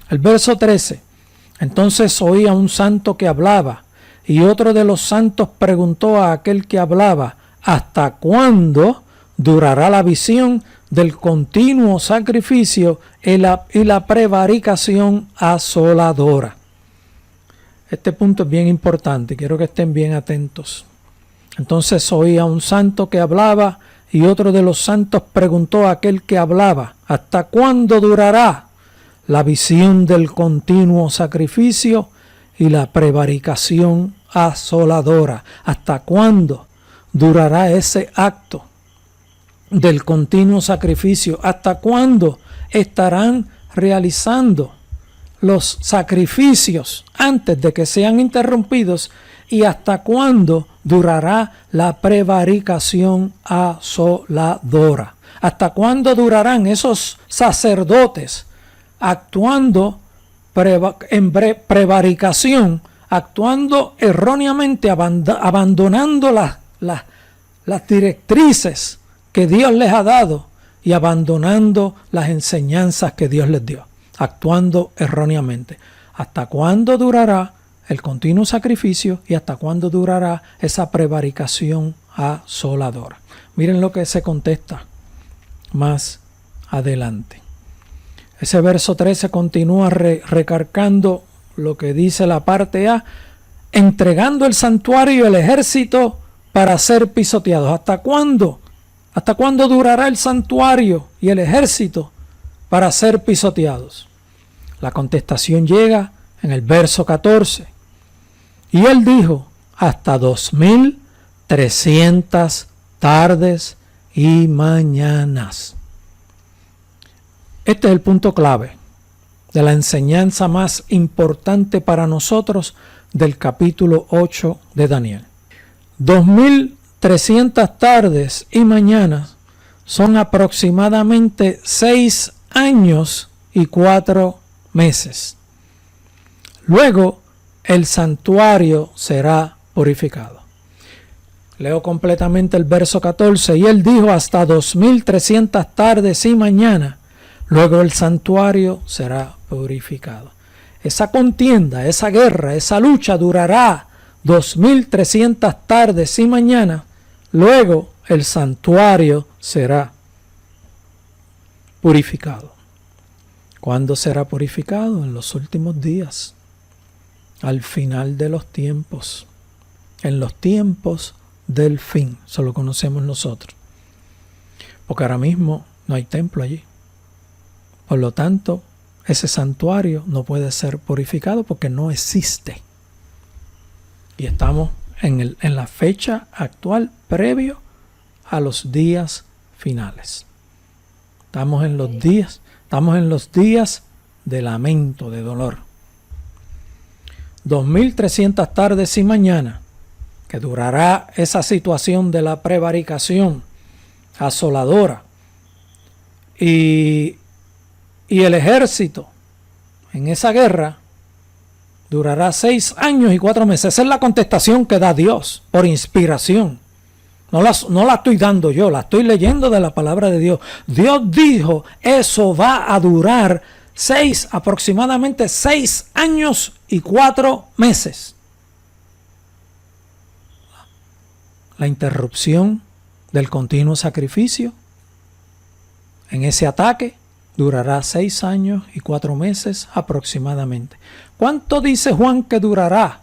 El verso 13. Entonces oí a un santo que hablaba, y otro de los santos preguntó a aquel que hablaba, ¿hasta cuándo durará la visión del continuo sacrificio y la prevaricación asoladora? Este punto es bien importante, quiero que estén bien atentos. Entonces oí a un santo que hablaba, y otro de los santos preguntó a aquel que hablaba, ¿hasta cuándo durará la visión del continuo sacrificio y la prevaricación asoladora? ¿Hasta cuándo durará ese acto del continuo sacrificio? ¿Hasta cuándo estarán realizando los sacrificios antes de que sean interrumpidos? ¿Y hasta cuándo durará la prevaricación asoladora? ¿Hasta cuándo durarán esos sacerdotes actuando en prevaricación, actuando erróneamente, abandonando las directrices que Dios les ha dado y abandonando las enseñanzas que Dios les dio, actuando erróneamente? ¿Hasta cuándo durará el continuo sacrificio y hasta cuándo durará esa prevaricación asoladora? Miren lo que se contesta más adelante. Ese verso 13 continúa recargando lo que dice la parte A, entregando el santuario y el ejército para ser pisoteados. ¿Hasta cuándo? ¿Hasta cuándo durará el santuario y el ejército para ser pisoteados? La contestación llega en el verso 14. Y él dijo, hasta 2300 tardes y mañanas. Este es el punto clave de la enseñanza más importante para nosotros del capítulo 8 de Daniel. 2300 tardes y mañanas son aproximadamente 6 años y 4 meses. Luego, el santuario será purificado. Leo completamente el verso 14. Y él dijo, hasta 2300 tardes y mañana, luego el santuario será purificado. Esa contienda, esa guerra, esa lucha durará 2300 tardes y mañana, luego el santuario será purificado. ¿Cuándo será purificado? En los últimos días. Al final de los tiempos, en los tiempos del fin, eso lo conocemos nosotros, porque ahora mismo no hay templo allí, por lo tanto ese santuario no puede ser purificado porque no existe, y estamos en la fecha actual previo a los días finales. Estamos en los días de lamento, de dolor. 2300 tardes y mañana, que durará esa situación de la prevaricación asoladora, y el ejército en esa guerra durará 6 años y 4 meses. Esa es la contestación que da Dios por inspiración. No la estoy dando yo, la estoy leyendo de la palabra de Dios. Dios dijo, eso va a durar aproximadamente 6 años y 4 meses. La interrupción del continuo sacrificio en ese ataque durará 6 años y 4 meses aproximadamente. ¿Cuánto dice Juan que durará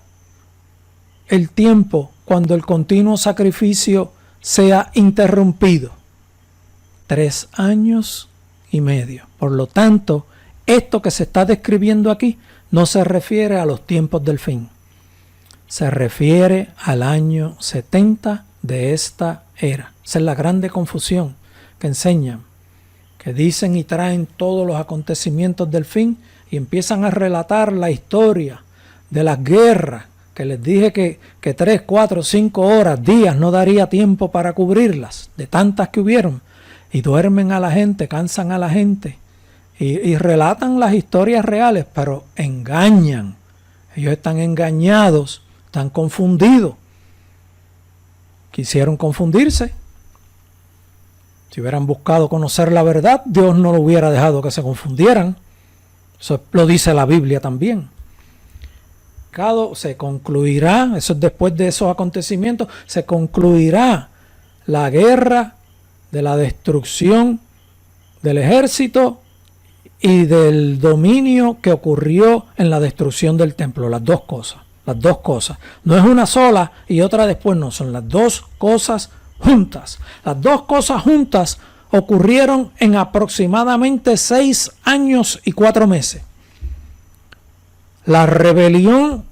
el tiempo cuando el continuo sacrificio sea interrumpido? 3 años y medio. Por lo tanto, esto que se está describiendo aquí no se refiere a los tiempos del fin. Se refiere al año 70 de esta era. Esa es la grande confusión que enseñan, que dicen y traen todos los acontecimientos del fin y empiezan a relatar la historia de las guerras, que les dije que 3, 4, 5 horas, días no daría tiempo para cubrirlas, de tantas que hubieron, y duermen a la gente, cansan a la gente, y relatan las historias reales, pero engañan. Ellos están engañados, están confundidos. Quisieron confundirse. Si hubieran buscado conocer la verdad, Dios no lo hubiera dejado que se confundieran. Eso lo dice la Biblia también. Se concluirá, eso es después de esos acontecimientos, se concluirá la guerra de la destrucción del ejército y del dominio que ocurrió en la destrucción del templo. Las dos cosas. No es una sola y otra después, no, son las dos cosas juntas. Las dos cosas juntas ocurrieron en aproximadamente 6 años y 4 meses. La rebelión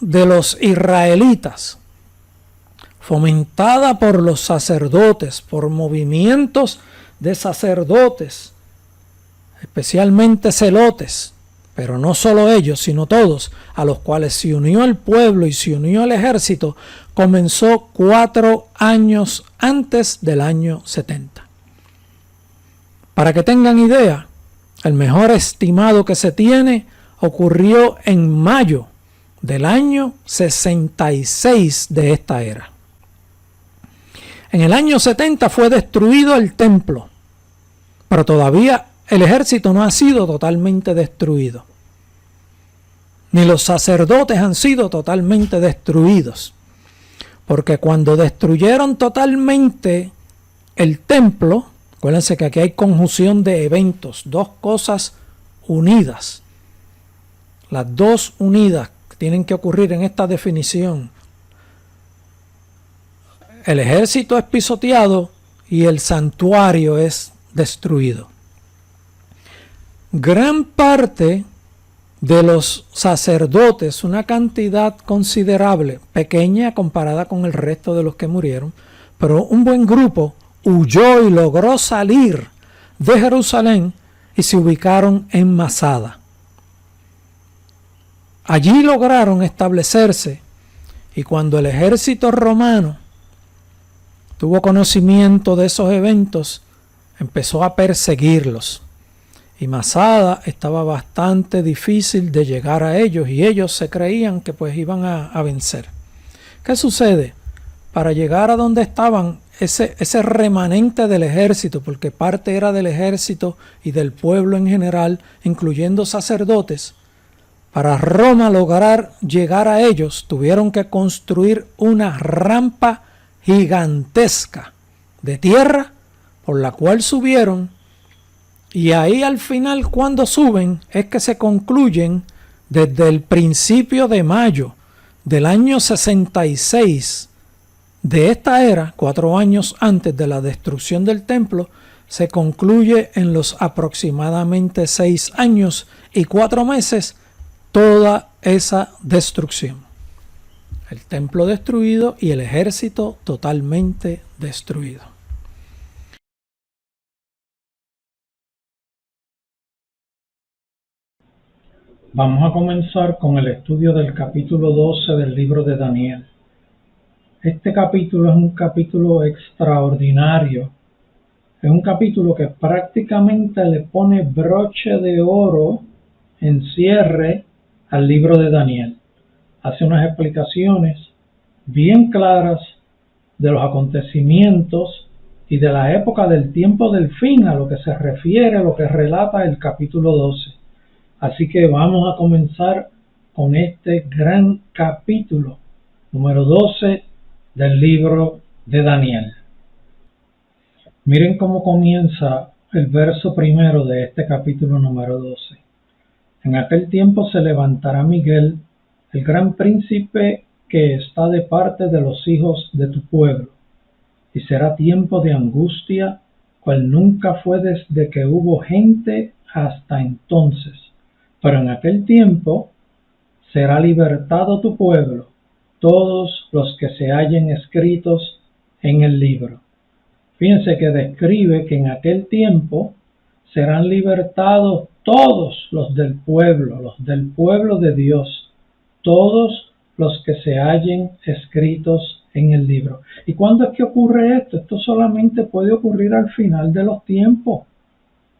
de los israelitas, fomentada por los sacerdotes, por movimientos de sacerdotes, especialmente celotes, pero no solo ellos, sino todos, a los cuales se unió el pueblo y se unió el ejército, comenzó 4 años antes del año 70. Para que tengan idea, el mejor estimado que se tiene ocurrió en mayo del año 66 de esta era. En el año 70 fue destruido el templo, pero todavía el ejército no ha sido totalmente destruido, ni los sacerdotes han sido totalmente destruidos, porque cuando destruyeron totalmente el templo, acuérdense que aquí hay conjunción de eventos, dos cosas unidas, las dos unidas tienen que ocurrir en esta definición. El ejército es pisoteado y el santuario es destruido. Gran parte de los sacerdotes, una cantidad considerable, pequeña comparada con el resto de los que murieron, pero un buen grupo huyó y logró salir de Jerusalén y se ubicaron en Masada. Allí lograron establecerse y cuando el ejército romano tuvo conocimiento de esos eventos, empezó a perseguirlos. Y Masada estaba bastante difícil de llegar a ellos y ellos se creían que pues iban a vencer. ¿Qué sucede? Para llegar a donde estaban ese remanente del ejército, porque parte era del ejército y del pueblo en general, incluyendo sacerdotes, para Roma lograr llegar a ellos, tuvieron que construir una rampa gigantesca de tierra por la cual subieron, y ahí al final cuando suben es que se concluyen desde el principio de mayo del año 66 de esta era, 4 años antes de la destrucción del templo, se concluye en los aproximadamente 6 años y 4 meses toda esa destrucción. El templo destruido y el ejército totalmente destruido. Vamos a comenzar con el estudio del capítulo 12 del libro de Daniel. Este capítulo es un capítulo extraordinario. Es un capítulo que prácticamente le pone broche de oro en cierre al libro de Daniel. Hace unas explicaciones bien claras de los acontecimientos y de la época del tiempo del fin, a lo que se refiere, a lo que relata el capítulo 12. Así que vamos a comenzar con este gran capítulo, número 12 del libro de Daniel. Miren cómo comienza el verso primero de este capítulo número 12. En aquel tiempo se levantará Miguel, el gran príncipe que está de parte de los hijos de tu pueblo, y será tiempo de angustia, cual nunca fue desde que hubo gente hasta entonces. Pero en aquel tiempo será libertado tu pueblo, todos los que se hallen escritos en el libro. Fíjense que describe que en aquel tiempo serán libertados todos los del pueblo de Dios, todos los que se hallen escritos en el libro. ¿Y cuándo es que ocurre esto? Esto solamente puede ocurrir al final de los tiempos.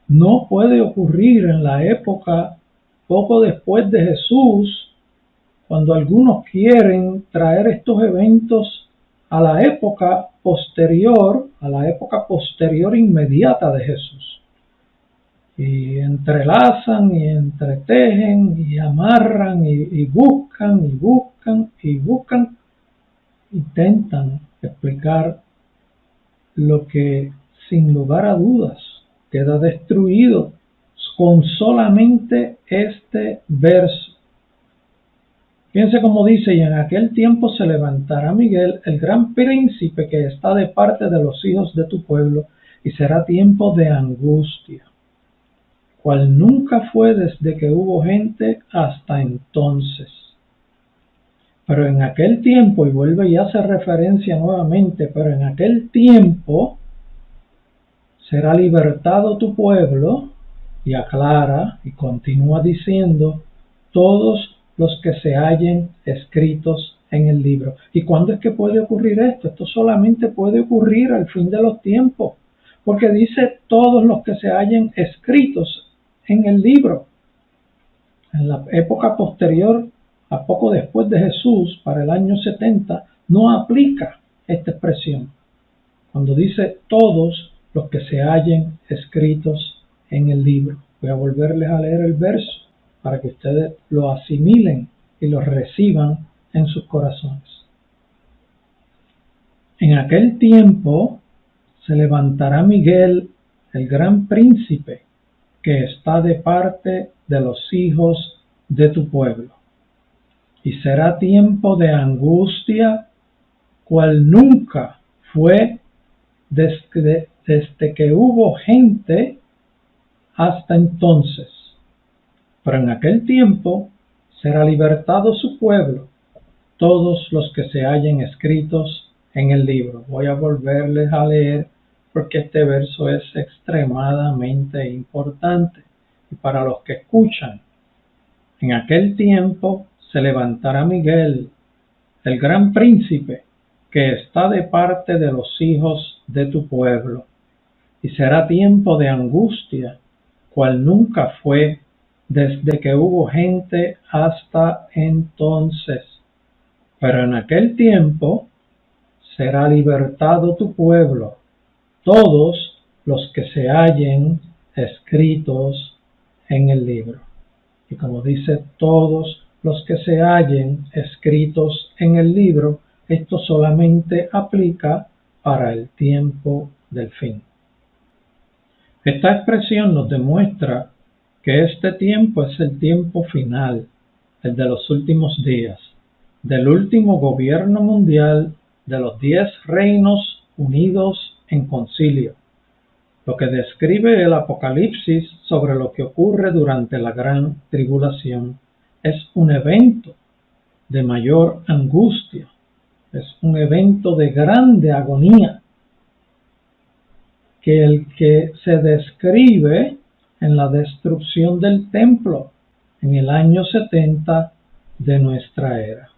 No puede ocurrir en la época poco después de Jesús, cuando algunos quieren traer estos eventos a la época posterior inmediata de Jesús. y entrelazan y entretejen y amarran y buscan y buscan y buscan, intentan explicar lo que sin lugar a dudas queda destruido con solamente este verso. Fíjense cómo dice: y en aquel tiempo se levantará Miguel, el gran príncipe que está de parte de los hijos de tu pueblo, y será tiempo de angustia, cual nunca fue desde que hubo gente hasta entonces. Pero en aquel tiempo, y vuelve y hace referencia nuevamente, pero en aquel tiempo será libertado tu pueblo, y aclara y continúa diciendo, todos los que se hallen escritos en el libro. ¿Y cuándo es que puede ocurrir esto? Esto solamente puede ocurrir al fin de los tiempos, porque dice todos los que se hallen escritos en el libro. En la época posterior, a poco después de Jesús, para el año 70, no aplica esta expresión. Cuando dice todos los que se hallen escritos en el libro. Voy a volverles a leer el verso para que ustedes lo asimilen y lo reciban en sus corazones. En aquel tiempo se levantará Miguel, el gran príncipe, que está de parte de los hijos de tu pueblo. Y será tiempo de angustia, cual nunca fue desde que hubo gente hasta entonces. Pero en aquel tiempo será libertado su pueblo, todos los que se hallen escritos en el libro. Voy a volverles a leer porque este verso es extremadamente importante. Y para los que escuchan, en aquel tiempo se levantará Miguel, el gran príncipe, que está de parte de los hijos de tu pueblo. Y será tiempo de angustia, cual nunca fue desde que hubo gente hasta entonces. Pero en aquel tiempo será libertado tu pueblo, todos los que se hallen escritos en el libro. Y como dice todos los que se hallen escritos en el libro, esto solamente aplica para el tiempo del fin. Esta expresión nos demuestra que este tiempo es el tiempo final, el de los últimos días, del último gobierno mundial de los 10 reinos unidos en concilio, lo que describe el Apocalipsis sobre lo que ocurre durante la gran tribulación. Es un evento de mayor angustia, es un evento de grande agonía, que el que se describe en la destrucción del templo en el año 70 de nuestra era.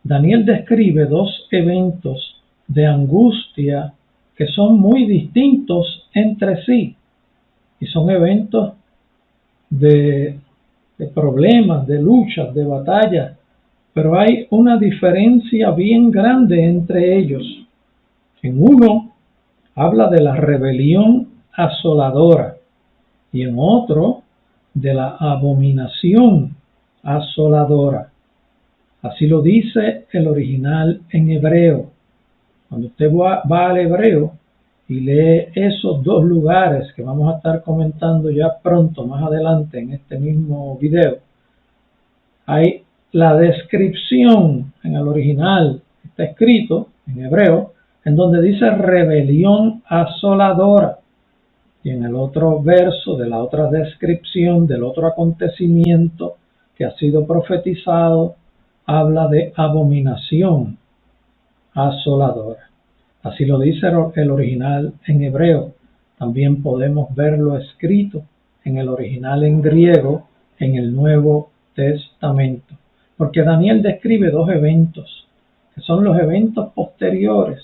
Daniel describe dos eventos de angustia que son muy distintos entre sí y son eventos de problemas, de luchas, de batallas, pero hay una diferencia bien grande entre ellos. En uno habla de la rebelión asoladora y en otro de la abominación asoladora. Así lo dice el original en hebreo. Cuando usted va al hebreo y lee esos dos lugares que vamos a estar comentando ya pronto, más adelante en este mismo video, hay la descripción en el original, está escrito en hebreo, en donde dice rebelión asoladora. Y en el otro verso de la otra descripción del otro acontecimiento que ha sido profetizado, habla de abominación asoladora. Así lo dice el original en hebreo. También podemos verlo escrito en el original en griego en el Nuevo Testamento. Porque Daniel describe dos eventos, que son los eventos posteriores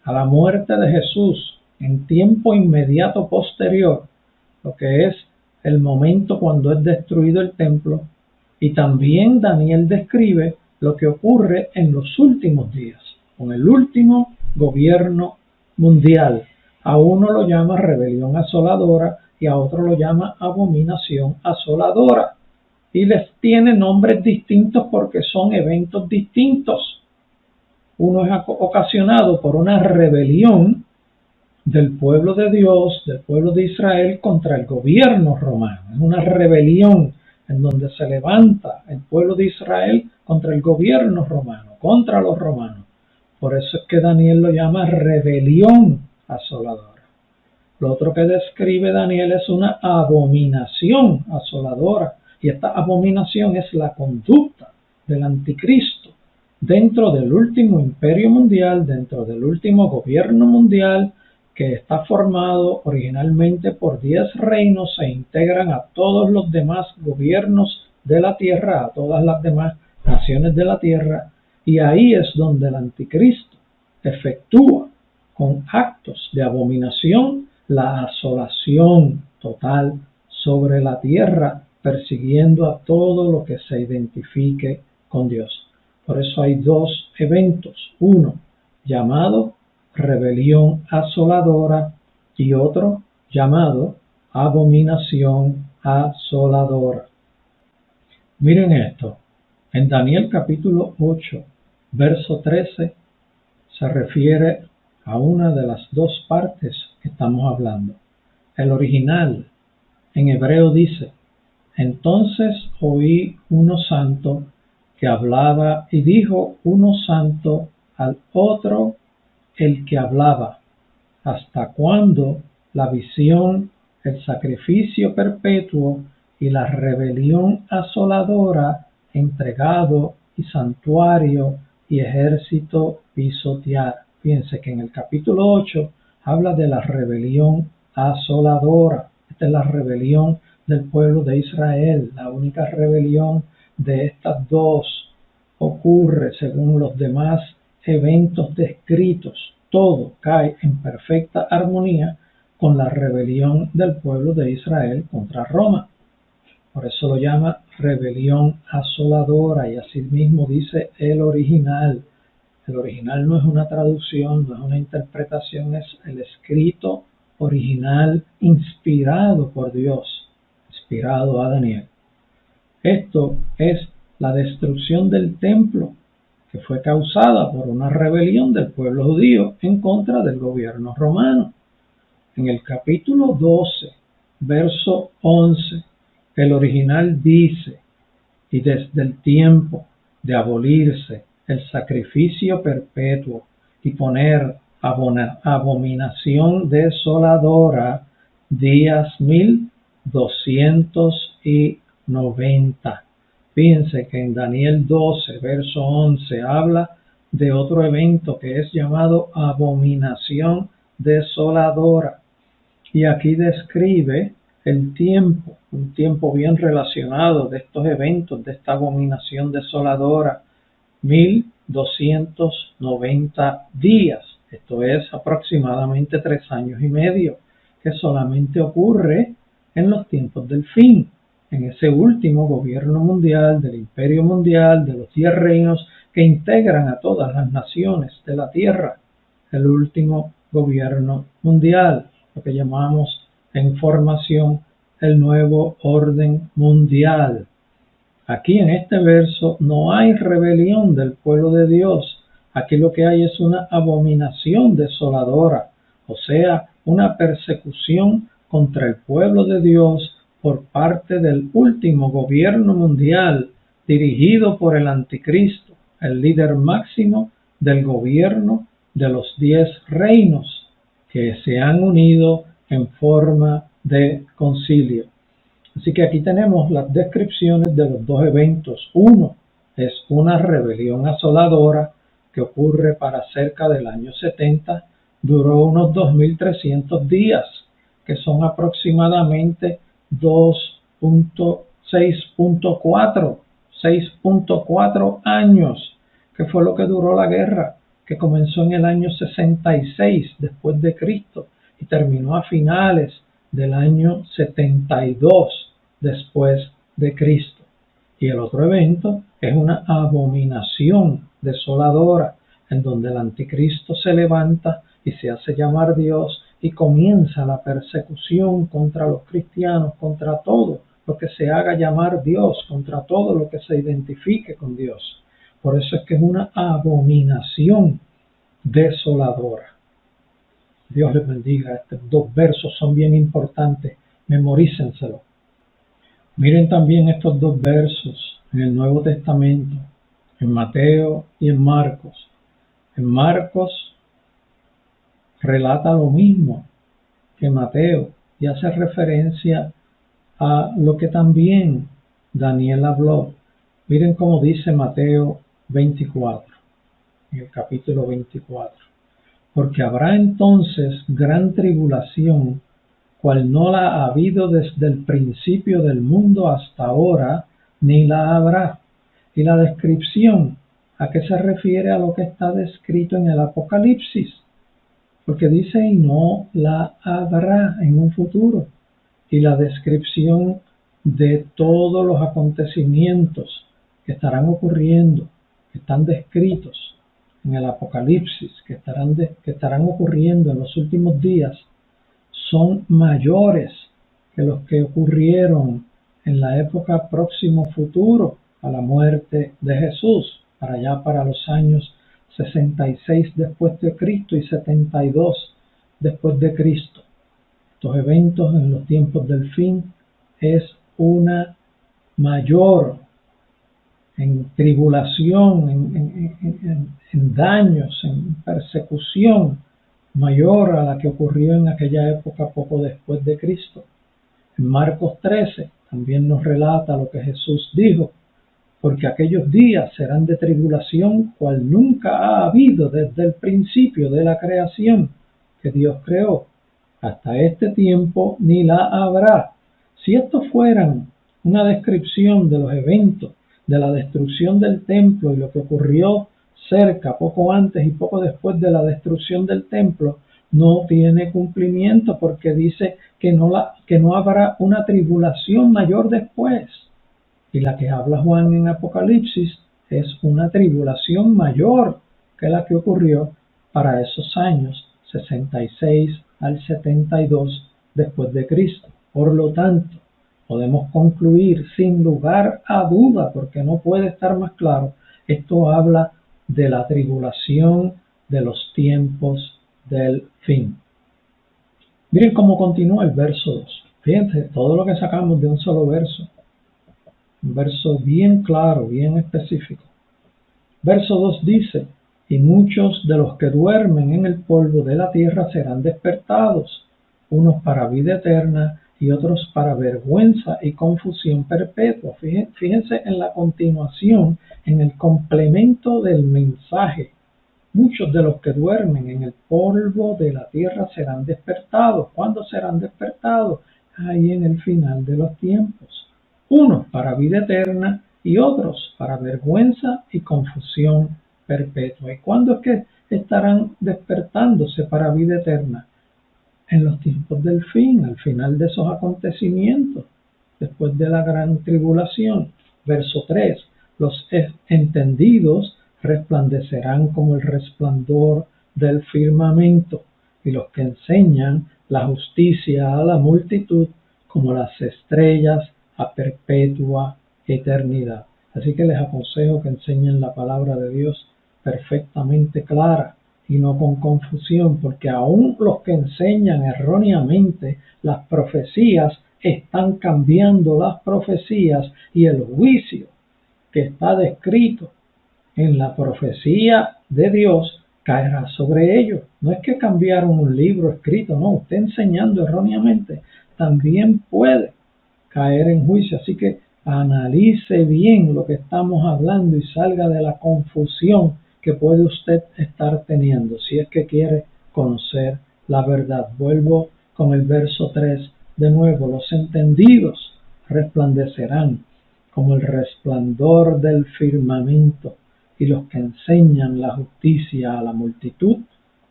a la muerte de Jesús, en tiempo inmediato posterior, lo que es el momento cuando es destruido el templo, y también Daniel describe lo que ocurre en los últimos días, con el último gobierno mundial. A uno lo llama rebelión asoladora y a otro lo llama abominación asoladora. Y les tiene nombres distintos porque son eventos distintos. Uno es ocasionado por una rebelión del pueblo de Dios, del pueblo de Israel contra el gobierno romano. Es una rebelión en donde se levanta el pueblo de Israel contra el gobierno romano, contra los romanos. Por eso es que Daniel lo llama rebelión asoladora. Lo otro que describe Daniel es una abominación asoladora. Y esta abominación es la conducta del anticristo dentro del último imperio mundial, dentro del último gobierno mundial, que está formado originalmente por 10 reinos, se integran a todos los demás gobiernos de la tierra, a todas las demás naciones de la tierra, y ahí es donde el anticristo efectúa con actos de abominación la asolación total sobre la tierra, persiguiendo a todo lo que se identifique con Dios. Por eso hay dos eventos, uno llamado rebelión asoladora y otro llamado abominación asoladora. Miren esto, en Daniel capítulo 8, verso 13, se refiere a una de las dos partes que estamos hablando. El original en hebreo dice: entonces oí uno santo que hablaba y dijo uno santo al otro el que hablaba: ¿hasta cuándo la visión, el sacrificio perpetuo y la rebelión asoladora, entregado y santuario y ejército pisotear? Fíjense que en el capítulo 8 habla de la rebelión asoladora. Esta es la rebelión del pueblo de Israel. La única rebelión de estas dos ocurre según los demás eventos descritos. Todo cae en perfecta armonía con la rebelión del pueblo de Israel contra Roma. Por eso lo llama rebelión asoladora, y así mismo dice el original. El original no es una traducción, no es una interpretación, es el escrito original inspirado por Dios, inspirado a Daniel. Esto es la destrucción del templo, que fue causada por una rebelión del pueblo judío en contra del gobierno romano. En el capítulo 12, verso 11, el original dice: y desde el tiempo de abolirse el sacrificio perpetuo y poner abominación desoladora, días 1290. Fíjense que en Daniel 12, verso 11, habla de otro evento que es llamado abominación desoladora. Y aquí describe el tiempo, un tiempo bien relacionado de estos eventos, de esta abominación desoladora: 1290 días. Esto es aproximadamente 3 años y medio, que solamente ocurre en los tiempos del fin, en ese último gobierno mundial, del imperio mundial, de los 10 reinos que integran a todas las naciones de la tierra, el último gobierno mundial, lo que llamamos en formación el nuevo orden mundial. Aquí en este verso no hay rebelión del pueblo de Dios. Aquí lo que hay es una abominación desoladora, o sea, una persecución contra el pueblo de Dios por parte del último gobierno mundial dirigido por el anticristo, el líder máximo del gobierno de los 10 reinos que se han unido en forma de concilio. Así que aquí tenemos las descripciones de los dos eventos. Uno es una rebelión asoladora que ocurre para cerca del año 70, duró unos 2300 días, que son aproximadamente 6.4 años, que fue lo que duró la guerra, que comenzó en el año 66 después de Cristo y terminó a finales del año 72 después de Cristo. Y el otro evento es una abominación desoladora, en donde el anticristo se levanta y se hace llamar Dios y comienza la persecución contra los cristianos, contra todo lo que se haga llamar Dios, contra todo lo que se identifique con Dios. Por eso es que es una abominación desoladora. Dios les bendiga. Estos dos versos son bien importantes, memorícenselos. Miren también estos dos versos en el Nuevo Testamento, en Mateo y en Marcos. En Marcos relata lo mismo que Mateo y hace referencia a lo que también Daniel habló. Miren cómo dice Mateo 24, en el capítulo 24. Porque habrá entonces gran tribulación, cual no la ha habido desde el principio del mundo hasta ahora, ni la habrá. Y la descripción, ¿a qué se refiere? A lo que está descrito en el Apocalipsis. Porque dice, y no la habrá en un futuro. Y la descripción de todos los acontecimientos que estarán ocurriendo, que están descritos en el Apocalipsis, que estarán ocurriendo en los últimos días, son mayores que los que ocurrieron en la época próximo futuro a la muerte de Jesús, para allá para los años 66 después de Cristo y 72 después de Cristo. Estos eventos en los tiempos del fin es una mayor en tribulación, en daños, en persecución mayor a la que ocurrió en aquella época poco después de Cristo. En Marcos 13 también nos relata lo que Jesús dijo, porque aquellos días serán de tribulación cual nunca ha habido desde el principio de la creación que Dios creó, hasta este tiempo ni la habrá. Si estos fueran una descripción de los eventos de la destrucción del templo y lo que ocurrió cerca, poco antes y poco después de la destrucción del templo, no tiene cumplimiento, porque dice que no habrá una tribulación mayor después. Y la que habla Juan en Apocalipsis es una tribulación mayor que la que ocurrió para esos años 66 al 72 después de Cristo. Por lo tanto, podemos concluir sin lugar a duda, porque no puede estar más claro, esto habla de la tribulación de los tiempos del fin. Miren cómo continúa el verso 2. Fíjense, todo lo que sacamos de un solo verso. Un verso bien claro, bien específico. Verso 2 dice, y muchos de los que duermen en el polvo de la tierra serán despertados, unos para vida eterna y otros para vergüenza y confusión perpetua. Fíjense en la continuación, en el complemento del mensaje. Muchos de los que duermen en el polvo de la tierra serán despertados. ¿Cuándo serán despertados? Ahí en el final de los tiempos. Unos para vida eterna y otros para vergüenza y confusión perpetua. ¿Y cuándo es que estarán despertándose para vida eterna? En los tiempos del fin, al final de esos acontecimientos, después de la gran tribulación. Verso 3, los entendidos resplandecerán como el resplandor del firmamento, y los que enseñan la justicia a la multitud como las estrellas a perpetua eternidad. Así que les aconsejo que enseñen la palabra de Dios perfectamente clara y no con confusión, porque aún los que enseñan erróneamente las profecías están cambiando las profecías, y el juicio que está descrito en la profecía de Dios caerá sobre ellos. No es que cambiaron un libro escrito, no, usted enseñando erróneamente también puede caer en juicio. Así que analice bien lo que estamos hablando y salga de la confusión que puede usted estar teniendo, si es que quiere conocer la verdad. Vuelvo con el verso 3 de nuevo. Los entendidos resplandecerán como el resplandor del firmamento, y los que enseñan la justicia a la multitud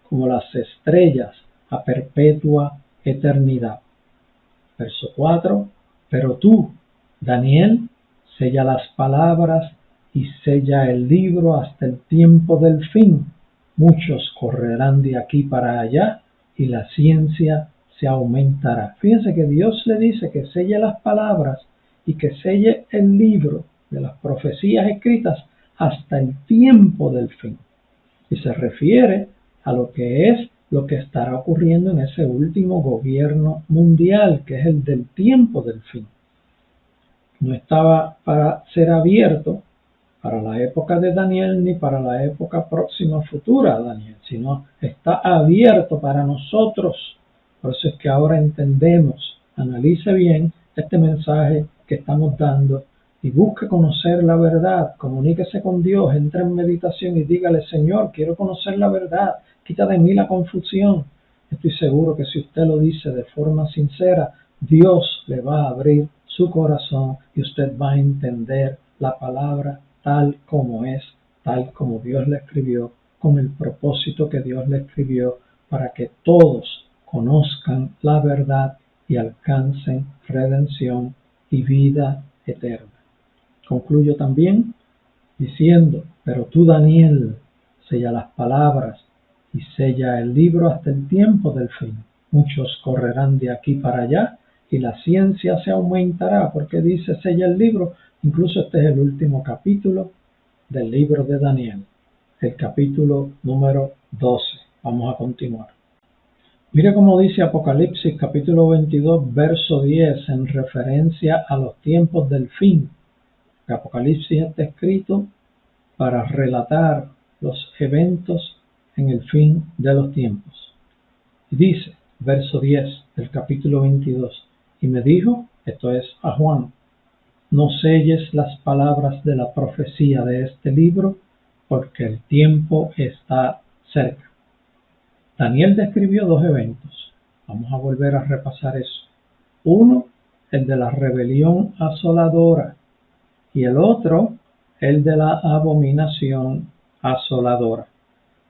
como las estrellas a perpetua eternidad. Verso 4. Pero tú, Daniel, sella las palabras y sella el libro hasta el tiempo del fin. Muchos correrán de aquí para allá y la ciencia se aumentará. Fíjense que Dios le dice que selle las palabras y que selle el libro de las profecías escritas hasta el tiempo del fin. Y se refiere a lo que estará ocurriendo en ese último gobierno mundial, que es el del tiempo del fin. No estaba para ser abierto para la época de Daniel ni para la época próxima futura a Daniel, sino está abierto para nosotros. Por eso es que ahora entendemos, analice bien este mensaje que estamos dando y busque conocer la verdad, comuníquese con Dios, entre en meditación y dígale: Señor, quiero conocer la verdad, quita de mí la confusión. Estoy seguro que si usted lo dice de forma sincera, Dios le va a abrir su corazón y usted va a entender la palabra tal como es, tal como Dios la escribió, con el propósito que Dios la escribió, para que todos conozcan la verdad y alcancen redención y vida eterna. Concluyo también diciendo: pero tú, Daniel, sella las palabras y sella el libro hasta el tiempo del fin. Muchos correrán de aquí para allá y la ciencia se aumentará, porque dice sella el libro. Incluso este es el último capítulo del libro de Daniel, el capítulo número 12. Vamos a continuar. Mire cómo dice Apocalipsis capítulo 22, verso 10, en referencia a los tiempos del fin. El Apocalipsis está escrito para relatar los eventos en el fin de los tiempos. Y dice, verso 10 del capítulo 22, y me dijo, esto es a Juan: no selles las palabras de la profecía de este libro, porque el tiempo está cerca. Daniel describió dos eventos. Vamos a volver a repasar eso. Uno, el de la rebelión asoladora, y el otro, el de la abominación asoladora.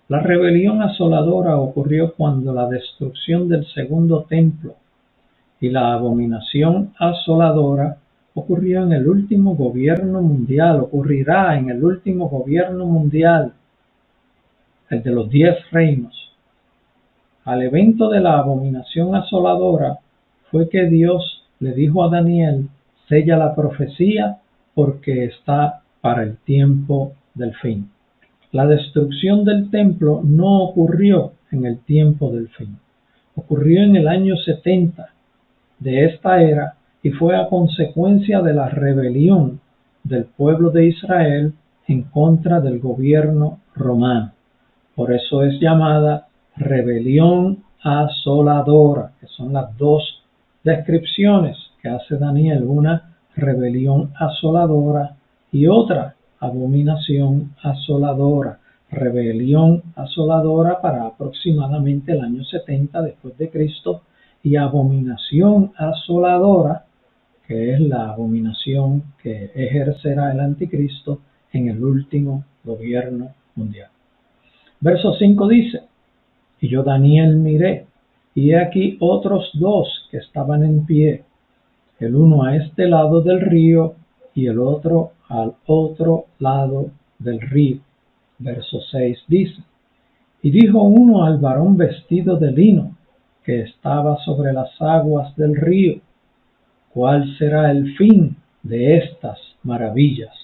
La rebelión asoladora ocurrió cuando la destrucción del segundo templo, y la abominación asoladora ocurrió en el último gobierno mundial, ocurrirá en el último gobierno mundial, el de los 10 reinos. Al evento de la abominación asoladora fue que Dios le dijo a Daniel: sella la profecía porque está para el tiempo del fin. La destrucción del templo no ocurrió en el tiempo del fin. Ocurrió en el año 70 de esta era y fue a consecuencia de la rebelión del pueblo de Israel en contra del gobierno romano. Por eso es llamada rebelión asoladora, que son las dos descripciones que hace Daniel: una rebelión asoladora y otra abominación asoladora. Rebelión asoladora para aproximadamente el año 70 después de Cristo, y abominación asoladora, que es la abominación que ejercerá el anticristo en el último gobierno mundial. Verso 5 dice: y yo, Daniel, miré, y he aquí otros dos que estaban en pie, el uno a este lado del río y el otro al otro lado del río. Verso 6 dice: y dijo uno al varón vestido de lino que estaba sobre las aguas del río: ¿cuál será el fin de estas maravillas?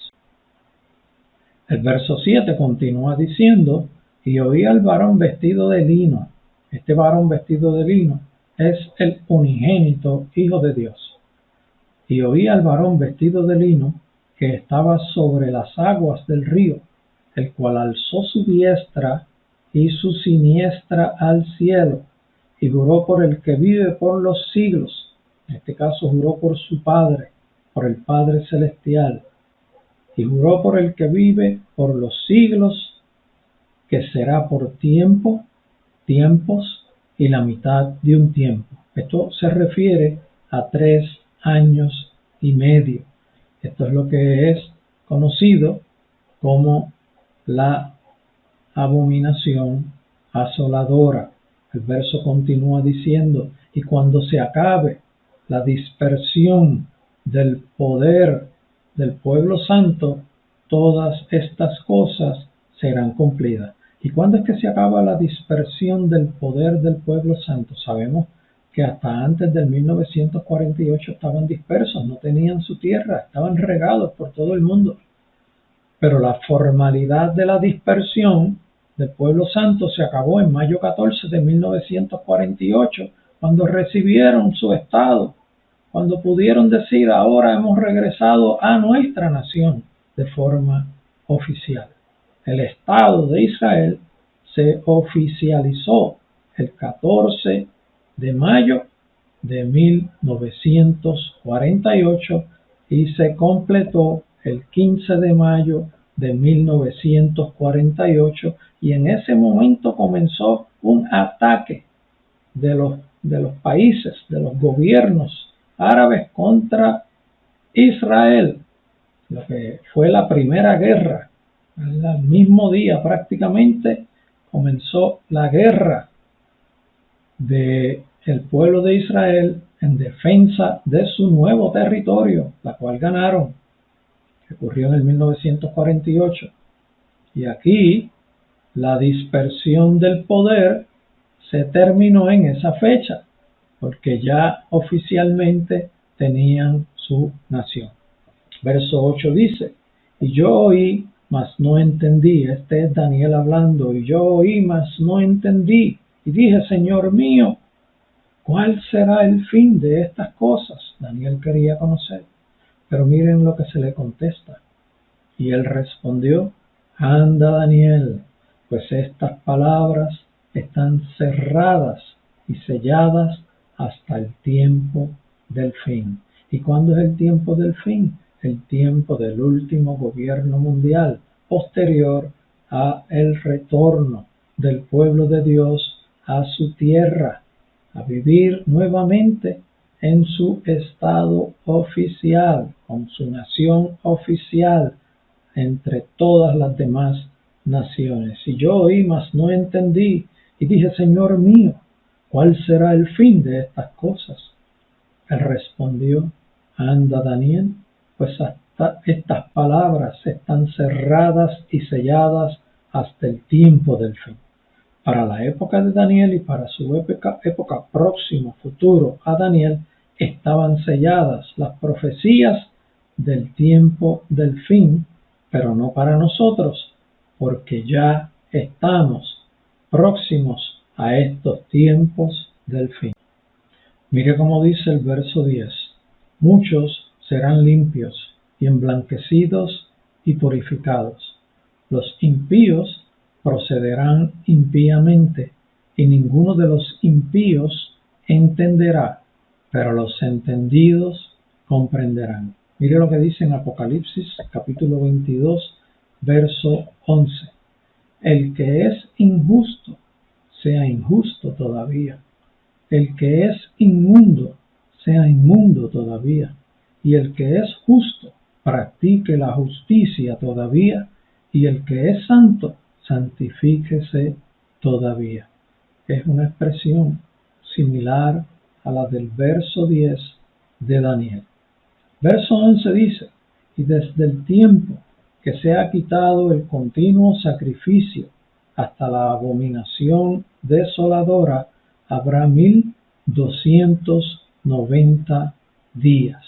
El verso 7 continúa diciendo: y oí al varón vestido de lino. Este varón vestido de lino es el unigénito Hijo de Dios. Y oí al varón vestido de lino que estaba sobre las aguas del río, el cual alzó su diestra y su siniestra al cielo, y juró por el que vive por los siglos. En este caso juró por su Padre, por el Padre Celestial, y juró por el que vive por los siglos, que será por tiempos y la mitad de un tiempo. Esto se refiere a 3 años y medio. Esto es lo que es conocido como la abominación asoladora. El verso continúa diciendo: y cuando se acabe la dispersión del poder del pueblo santo, todas estas cosas serán cumplidas. ¿Y cuándo es que se acaba la dispersión del poder del pueblo santo? Sabemos que hasta antes del 1948 estaban dispersos, no tenían su tierra, estaban regados por todo el mundo. Pero la formalidad de la dispersión del pueblo santo se acabó en mayo 14 de 1948, cuando recibieron su estado, cuando pudieron decir: ahora hemos regresado a nuestra nación de forma oficial. El Estado de Israel se oficializó el 14 de mayo de 1948 y se completó el 15 de mayo de 1948, y en ese momento comenzó un ataque de los países, de los gobiernos árabes contra Israel, lo que fue la primera guerra. Al mismo día prácticamente comenzó la guerra del pueblo de Israel en defensa de su nuevo territorio, la cual ganaron, que ocurrió en el 1948. Y aquí la dispersión del poder se terminó en esa fecha, porque ya oficialmente tenían su nación. Verso 8 dice: y yo oí, mas no entendí. Este es Daniel hablando. Y yo oí, mas no entendí. Y dije: Señor mío, ¿cuál será el fin de estas cosas? Daniel quería conocer. Pero miren lo que se le contesta. Y él respondió: anda, Daniel, pues estas palabras están cerradas y selladas hasta el tiempo del fin. ¿Y cuándo es el tiempo del fin? El tiempo del último gobierno mundial, posterior a el retorno del pueblo de Dios a su tierra, a vivir nuevamente en su estado oficial, con su nación oficial, entre todas las demás naciones. Y yo oí, mas no entendí, y dije: Señor mío, ¿cuál será el fin de estas cosas? Él respondió: anda, Daniel, pues hasta estas palabras están cerradas y selladas hasta el tiempo del fin. Para la época de Daniel y para su época próximo, futuro a Daniel, estaban selladas las profecías del tiempo del fin, pero no para nosotros, porque ya estamos próximos a estos tiempos del fin. Mire cómo dice el verso 10: muchos serán limpios y emblanquecidos y purificados. Los impíos procederán impíamente, y ninguno de los impíos entenderá, pero los entendidos comprenderán. Mire lo que dice en Apocalipsis capítulo 22, verso 11. El que es injusto, sea injusto todavía. El que es inmundo, sea inmundo todavía. Y el que es justo, practique la justicia todavía. Y el que es santo, santifíquese todavía. Es una expresión similar a la del verso 10 de Daniel. Verso 11 dice: y desde el tiempo que se ha quitado el continuo sacrificio hasta la abominación desoladora, habrá 1290 días.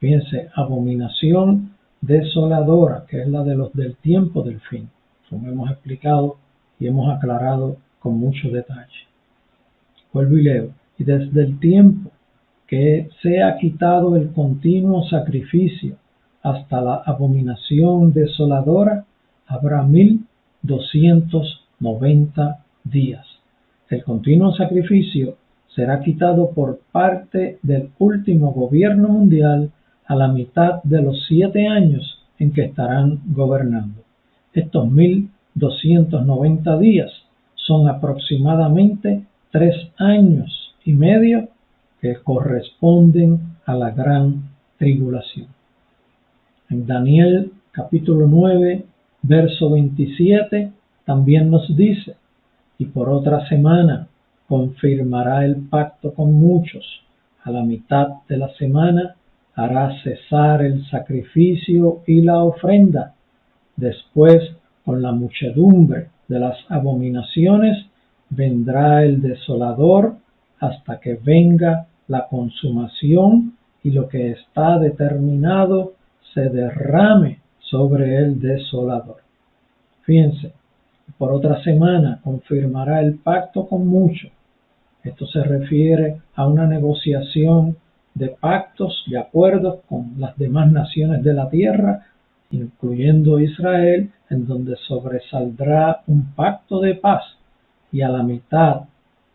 Fíjense, abominación desoladora, que es la de los del tiempo del fin, como hemos explicado y hemos aclarado con mucho detalle. Vuelvo y leo: y desde el tiempo que se ha quitado el continuo sacrificio hasta la abominación desoladora, habrá 1290 días. El continuo sacrificio será quitado por parte del último gobierno mundial a la mitad de los 7 años en que estarán gobernando. Estos 1290 días son aproximadamente 3 años y medio que corresponden a la gran tribulación. En Daniel capítulo 9, verso 27, también nos dice: y por otra semana confirmará el pacto con muchos. A la mitad de la semana hará cesar el sacrificio y la ofrenda. Después, con la muchedumbre de las abominaciones vendrá el desolador hasta que venga la consumación y lo que está determinado se derrame sobre el desolador. Fíjense, por otra semana confirmará el pacto con muchos. Esto se refiere a una negociación de pactos, de acuerdos con las demás naciones de la tierra, incluyendo Israel, en donde sobresaldrá un pacto de paz. Y a la mitad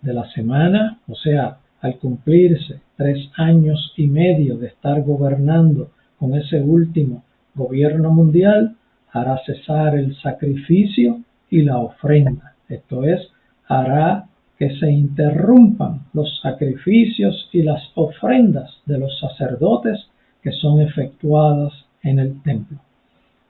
de la semana, o sea, al cumplirse 3 años y medio de estar gobernando con ese último gobierno mundial, hará cesar el sacrificio y la ofrenda. Esto es, hará que se interrumpan los sacrificios y las ofrendas de los sacerdotes que son efectuadas en el templo.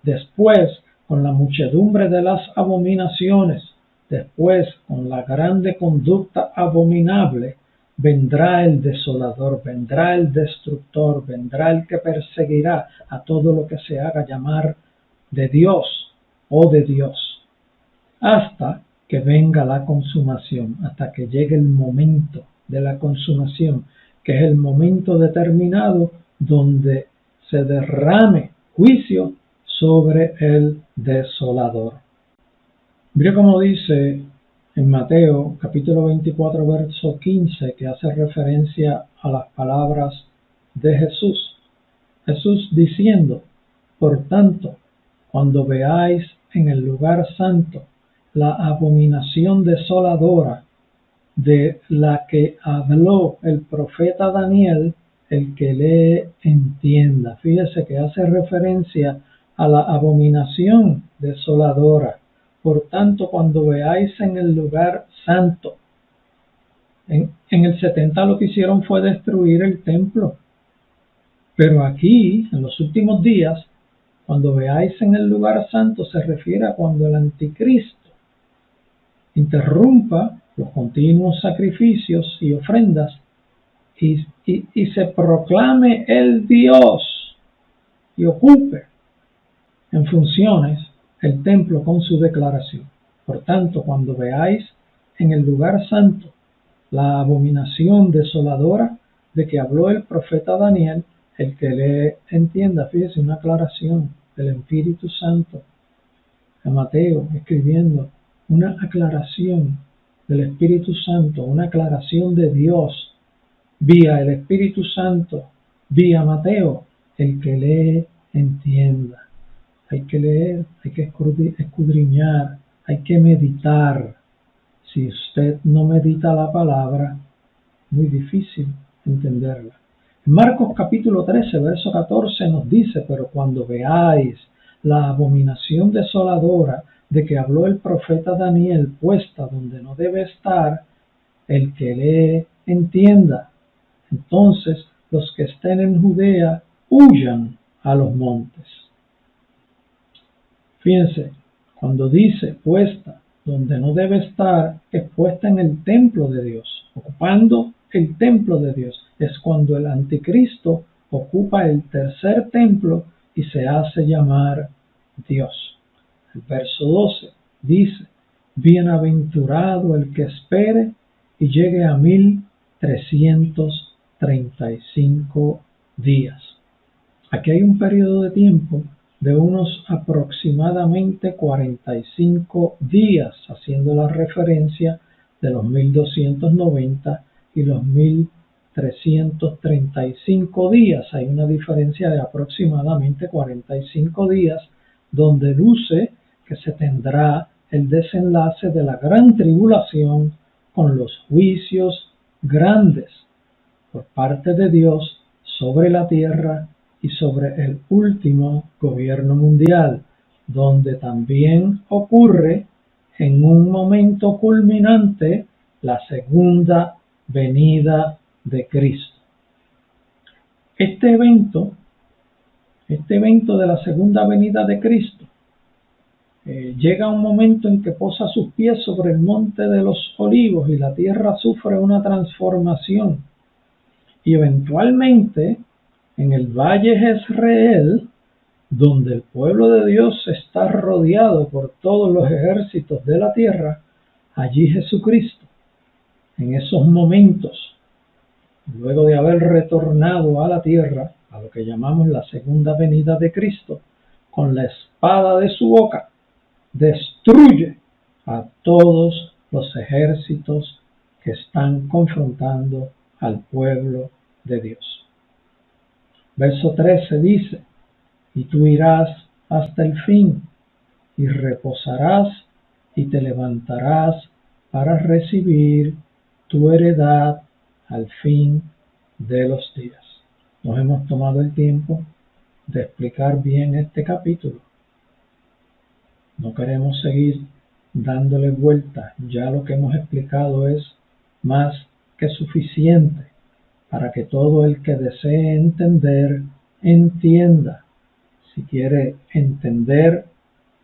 Después, con la muchedumbre de las abominaciones, después, con la grande conducta abominable, vendrá el desolador, vendrá el destructor, vendrá el que perseguirá a todo lo que se haga llamar de Dios o de Dios, hasta que venga la consumación, hasta que llegue el momento de la consumación, que es el momento determinado donde se derrame juicio sobre el desolador. Mira cómo dice en Mateo capítulo 24 verso 15, que hace referencia a las palabras de Jesús. Jesús diciendo: por tanto, cuando veáis en el lugar santo la abominación desoladora de la que habló el profeta Daniel, el que lee entienda. Fíjese que hace referencia a la abominación desoladora. Por tanto, cuando veáis en el lugar santo, en el 70 lo que hicieron fue destruir el templo. Pero aquí, en los últimos días, cuando veáis en el lugar santo, se refiere a cuando el anticristo interrumpa los continuos sacrificios y ofrendas y se proclame el Dios y ocupe en funciones el templo con su declaración. Por tanto, cuando veáis en el lugar santo la abominación desoladora de que habló el profeta Daniel, el que le entienda, fíjese, una aclaración del Espíritu Santo a Mateo, escribiendo una aclaración del Espíritu Santo, una aclaración de Dios vía el Espíritu Santo, vía Mateo. El que lee entienda. Hay que leer, hay que escudriñar, hay que meditar. Si usted no medita la palabra, muy difícil entenderla. En Marcos capítulo 13, verso 14 nos dice: pero cuando veáis la abominación desoladora de que habló el profeta Daniel puesta donde no debe estar, el que lee entienda. Entonces los que estén en Judea huyan a los montes. Fíjense, cuando dice puesta donde no debe estar, es puesta en el templo de Dios, ocupando el templo de Dios. Es cuando el anticristo ocupa el tercer templo y se hace llamar Dios. El verso 12 dice: bienaventurado el que espere y llegue a 1335 días. Aquí hay un periodo de tiempo de unos aproximadamente 45 días, haciendo la referencia de los 1290 y los 1335 días. Hay una diferencia de aproximadamente 45 días, donde luce que se tendrá el desenlace de la gran tribulación con los juicios grandes por parte de Dios sobre la tierra y sobre el último gobierno mundial, donde también ocurre en un momento culminante la segunda venida de Cristo. Este evento de la segunda venida de Cristo llega a un momento en que posa sus pies sobre el monte de los olivos y la tierra sufre una transformación, y eventualmente en el valle Jezreel donde el pueblo de Dios está rodeado por todos los ejércitos de la tierra, allí Jesucristo, en esos momentos, luego de haber retornado a la tierra, a lo que llamamos la segunda venida de Cristo, con la espada de su boca, destruye a todos los ejércitos que están confrontando al pueblo de Dios. Verso 13 dice: y tú irás hasta el fin, y reposarás y te levantarás para recibir tu heredad al fin de los días. Nos hemos tomado el tiempo de explicar bien este capítulo. No queremos seguir dándole vueltas. Ya lo que hemos explicado es más que suficiente para que todo el que desee entender, entienda. Si quiere entender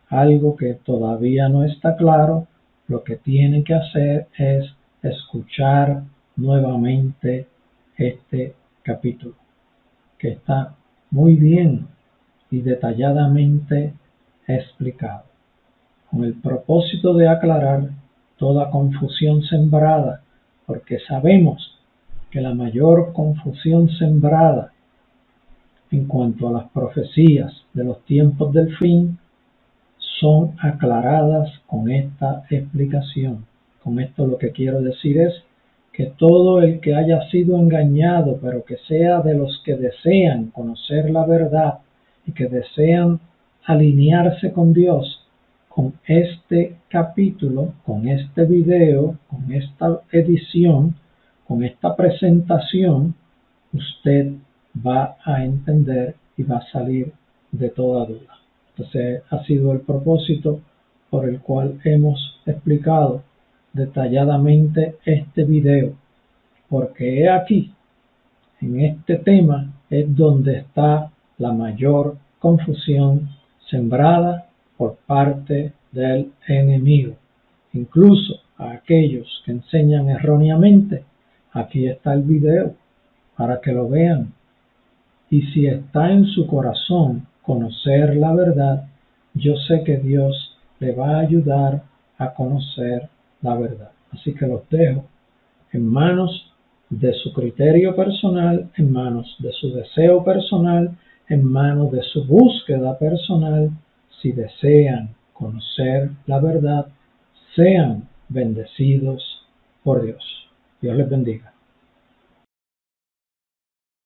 algo que todavía no está claro, lo que tiene que hacer es escuchar nuevamente este capítulo, que está muy bien y detalladamente explicado, con el propósito de aclarar toda confusión sembrada, porque sabemos que la mayor confusión sembrada en cuanto a las profecías de los tiempos del fin son aclaradas con esta explicación. Con esto lo que quiero decir es que todo el que haya sido engañado, pero que sea de los que desean conocer la verdad y que desean alinearse con Dios, con este capítulo, con este video, con esta edición, con esta presentación, usted va a entender y va a salir de toda duda. Entonces ha sido el propósito por el cual hemos explicado detalladamente este video, porque he aquí, en este tema es donde está la mayor confusión sembrada por parte del enemigo. Incluso a aquellos que enseñan erróneamente, aquí está el video para que lo vean. Y si está en su corazón conocer la verdad, yo sé que Dios le va a ayudar a conocer la verdad. Así que los dejo en manos de su criterio personal, en manos de su deseo personal, en manos de su búsqueda personal. Si desean conocer la verdad, sean bendecidos por Dios. Dios les bendiga.